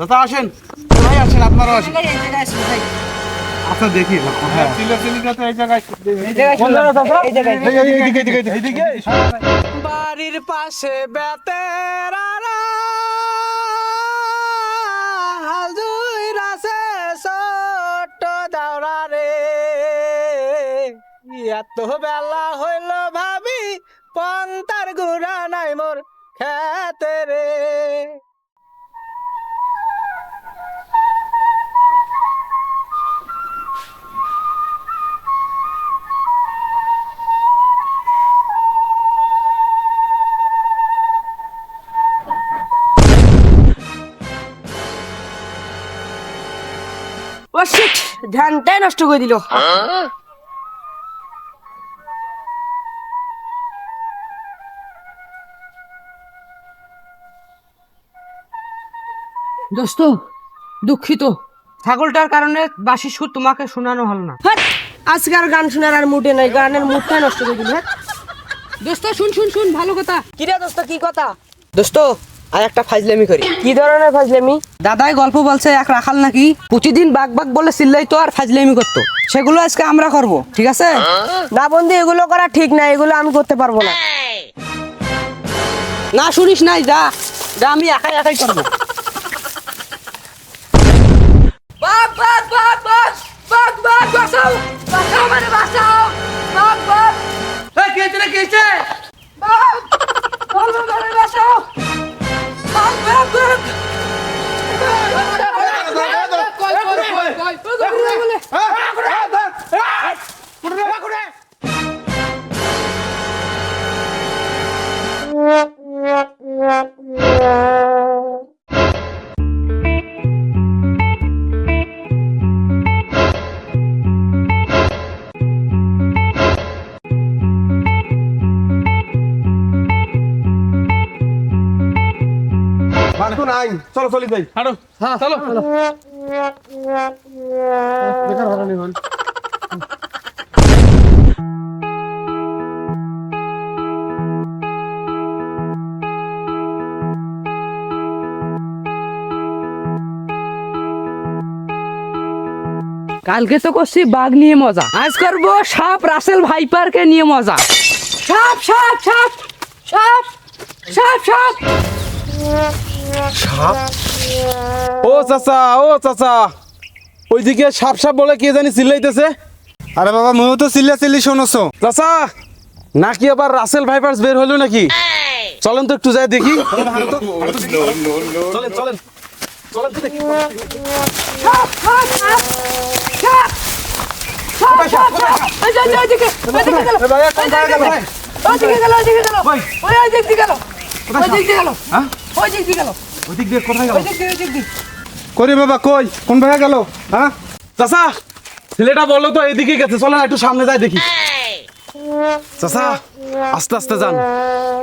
দাদা আসেন, ভাই আসেন, আপনারাও আসেন। আচ্ছা দেখি হ্যাঁ বাড়ির পাশে বেতেরারা হাজুই রাসে ছোট্ট দাওরা রে এত বেলা হইল ভাবি পন্তার গুড়া নাই মোর খেতে রে। ও শিট, ধ্যানটাই নষ্ট করে দিল। দোস্ত দুঃখিত, ছাগলটার কারণে বাসি সুর তোমাকে শোনানো হলো না। আজকে আর গান শোনার আর মুডে নাই, গানের মুডটাই নষ্ট করে দিল। দোস্ত শুন শুন শুন, ভালো কথা। কি রে দোস্ত, কি কথা? দোস্ত আর একটা ফাজলামি করি। কি ধরনের ফাজলামি? দাদাই গল্প বলছে এক রাখাল নাকি প্রতিদিন বাগ বাগ বলে চিল্লাইতো আর ফাজলামি করতো, সেগুলো আজকে আমরা করব, ঠিক আছে? না বন্ধু, এগুলো করা ঠিক না, এগুলো আমি করতে পারবো না। না শুনিস নাই, যা যা, আমি একাই একাই করবো। বাগ বাগ বাগ বাগ বাগ বাগ, বাঁচাও বাঁচাও, মানে বাঁচাও, বাগ বাগ। এই কে রে, কে রে? বাগ বলো, মানে বাঁচাও, বাগ বাগ বাগ। নাই, চলো চলি যাই। হাঁটো, চলো চলো। বেকার ভাড়া নিবেন। কালকে তো করছি বাঘ নিয়ে মজা, আজ করবো সাপ রাসেল ভাইপারকে নিয়ে মজা। সাপ সাপ সাপ সাপ সাপ সাপ সাপ? ও চাচা, ও চাচা, ওইদিকে সাপ সাপ বলে কে জানি চিল্লাইতেছে। আরে বাবা, ময়ও তো চিল্লা চিল্লি শোনছো। চাচা নাকি আবার রাসেল ভাইপার্স বের হলো নাকি? চলেন তো একটু যাই দেখি। চলেন চলেন চলেন তো দেখি। সাপ সাপ সাপ সাপ সাপ সাপ। এই যে ওইদিকে ওইদিকে গেল, ওইদিকে গেল, ওইদিকে গেল, ওই ওইদিকে গেল, ওইদিকে গেল, হ্যাঁ ওইদিকে গেল, ওইদিক দিয়ে কোথায় গেল? ওইদিকে। করি বাবা, কই কোন ভাইয়া গেল? হ্যাঁ চাচা ছেলেটা বললো তো এদিকে গেছে, চলেন একটু সামনে যাই দেখি। চাচা আস্তে আস্তে যান,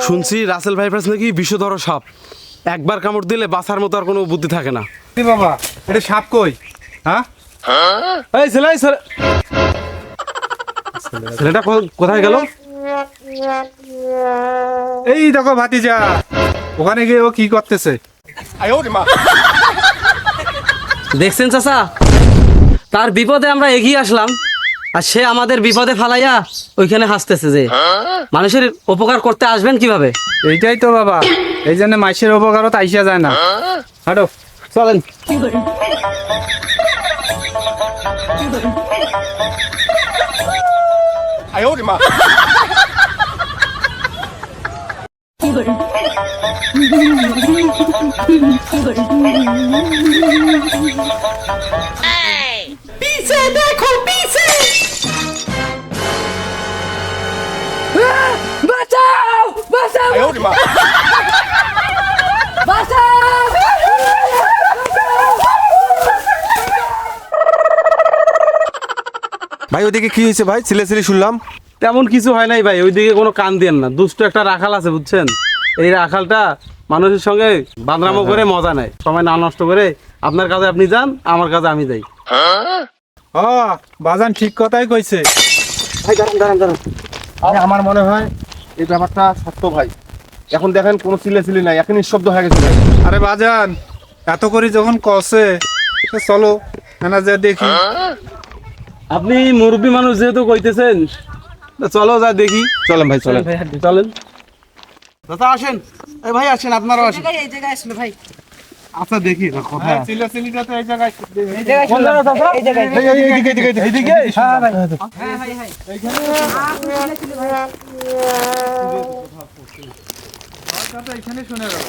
শুনছি রাসেল ভাইপার্স নাকি বিষধর সাপ, একবার কামড় দিলে বাঁচার মতো আর কোনো বুদ্ধি থাকে না। কি বাবা, এটা সাপ কই? হ্যাঁ এই ছেলে, এই ছেলে, ছেলেটা কোথায় গেল? এই দেখো ভাতিজা, ওখানে গিয়ে ও কি করতেছে? দেখছেন চাচা, তার বিপদে আমরা এগিয়ে আসলাম আর সে আমাদের বিপদে ফালাইয়া ওইখানে হাসতেছে যে মানুষের উপকার করতে আসবেন কিভাবে। এইটাই তো বাবা, এই জন্য মাইসের উপকারত আইসা যায় না। হাঁটো চলেন। पीछे देखो, पीछे बचाओ बचाओ बचाओ। ভাই, ওদিকে কি হয়েছে ভাই? চিল্লা চিল্লি শুনলাম। তেমন কিছু হয় নাই ভাই, ওইদিকে কোনো কান দেন না, দুষ্ট একটা রাখাল আছে বুঝছেন, এই রাখালটা মানুষের সঙ্গে বান্দরামো করে মজা নেয়, সময় না নষ্ট করে। আপনার কাজে আপনি যান, আমার কাজে আমি যাই। ও বাজান ঠিক কথাই কইছে ভাই দাঁড়ান দাঁড়ান দাঁড়ান, আমার মনে হয় এই ব্যাপারটা সত্য ভাই। এখন দেখেন কোনো চিল্লাচিল্লি নাই, এখন নিঃশব্দ হয়ে গেছে ভাই। আরে বাজান, এত করে যখন কষে তো চলো না যা দেখি। আপনি মুরব্বী মানুষ যেহেতু কইতেছেন, তো চলো যা দেখি। চলেন ভাই, চলেন চলেন। দাদা আসেন, এই ভাই আসেন, আপনারাও আসেন। এই জায়গায় আসলে ভাই, আচ্ছা দেখি না কোথায় আছে। চিল্লাচিল্লিটা তো এই জায়গায় এই জায়গায় কোন জায়গা চাচা? এই জায়গায় এইদিকে? হ্যাঁ ভাই, হ্যাঁ ভাই, ভাই এখানে শুনে গেল।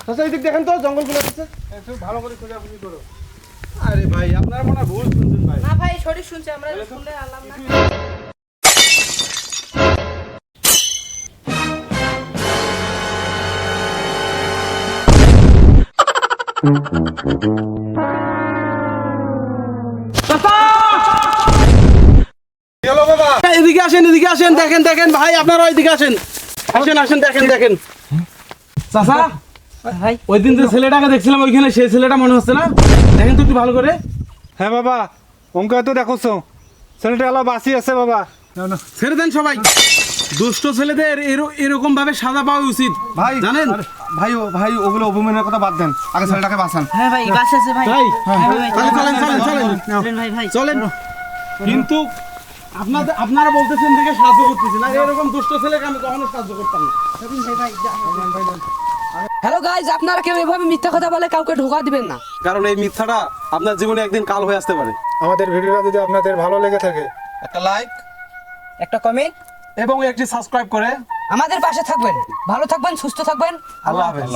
চাচা এইদিক দেখেন তো, জঙ্গলগুলো আছে। একটু ভালো করে খোঁজাখুঁজি করো। আরে ভাই, আপনারা মনে হয় ভুল শুনছেন ভাই। না ভাই, সঠিক শুনছে, আমরা শুনলে আলাম না। চলো বাবা। এদিকে আসেন, এদিকে আসেন, দেখেন দেখেন ভাই, আপনারা ওইদিকে আসেন। আসেন আসেন, দেখেন দেখেন। চাচা, ভাই ওই দিন যে ছেলেটাকে দেখছিলাম ওইখানে, সেই ছেলেটা মনে হচ্ছে না? দেখেন তো একটু ভালো করে। হ্যাঁ বাবা, অঙ্ক তো দেখোছো ছেলেটা এলা বাঁচি আছে বাবা। ছেড়ে দেন সবাই। দুষ্ট ছেলেদের এরকম ভাবে সাজা পাওয়া উচিত ভাই জানেন। ভাই ভাই ওগুলো অভিমানের কথা বাদ দেন, আগে ছেলেটাকে বাঁচান। হ্যাঁ ভাই, গাছ আছে ভাই। ভাই হ্যাঁ ভাই, চলেন চলেন চলেন চলেন চলেন ভাই, ভাই চলেন। কিন্তু আপনারা বলতেছেন দেখে সাহায্য করতেছেন, আর এরকম দুষ্ট ছেলেকে আমি কখনো সাহায্য করতাম না। হ্যালো গাইজ, আপনারা কেউ এভাবে মিথ্যা কথা বলে কাউকে ঢোকা দিবেন না। কারণ এই মিথ্যাটা আপনার জীবনে একদিন কাল হয়ে আসতে পারে। আমাদের ভিডিওটা যদি আপনাদের ভালো লেগে থাকে একটা লাইক একটা কমেন্ট, এবং একটি সাবস্ক্রাইব করে আমাদের পাশে থাকবেন। ভালো থাকবেন, সুস্থ থাকবেন। আল্লাহ হাফেজ।